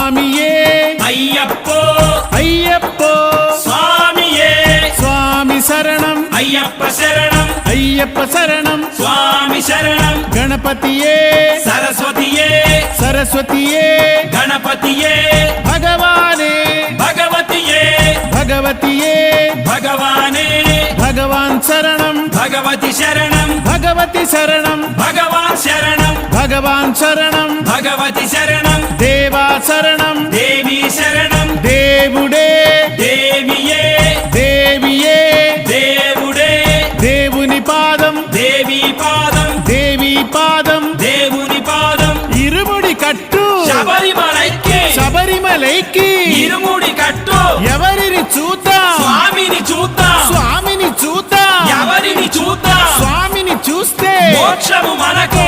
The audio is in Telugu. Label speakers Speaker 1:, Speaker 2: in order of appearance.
Speaker 1: స్వామియే
Speaker 2: అయ్యప్పో
Speaker 1: అయ్యప్పో
Speaker 2: స్వామియే
Speaker 1: స్వామి శరణం
Speaker 2: అయ్యప్ప శరణం
Speaker 1: అయ్యప్ప శరణం
Speaker 2: స్వామి శరణం
Speaker 1: గణపతియే
Speaker 2: సరస్వతియే
Speaker 1: సరస్వతియే
Speaker 2: గణపతియే
Speaker 1: భగవానే
Speaker 2: భగవతియే
Speaker 1: భగవతియే
Speaker 2: భగవానే
Speaker 1: భగవాన్ శరణం
Speaker 2: భగవతి శరణం
Speaker 1: భగవతి శరణం
Speaker 2: భగవాన్ శరణం
Speaker 1: భగవాన్ శరణం
Speaker 2: భగవతి శరణం
Speaker 1: దేవా శరణం
Speaker 2: దేవి శరణం
Speaker 1: దేవుడే
Speaker 2: దేవియే
Speaker 1: దేవియే
Speaker 2: దేవుడే
Speaker 1: దేవుని పాదం
Speaker 2: దేవి పాదం
Speaker 1: దేవి పాదం
Speaker 2: దేవుని పాదం
Speaker 1: ఇరుముడి కట్టు
Speaker 2: శబరిమలైకి
Speaker 1: శబరిమలైకి
Speaker 2: ఇరుముడి కట్టు
Speaker 1: ఎవరిని చూద్దాం
Speaker 2: స్వామిని చూద్దాం
Speaker 1: స్వామిని చూద్దాం
Speaker 2: ఎవరిని చూద్దాం
Speaker 1: స్వామిని చూస్తే
Speaker 2: మోక్షము మనకు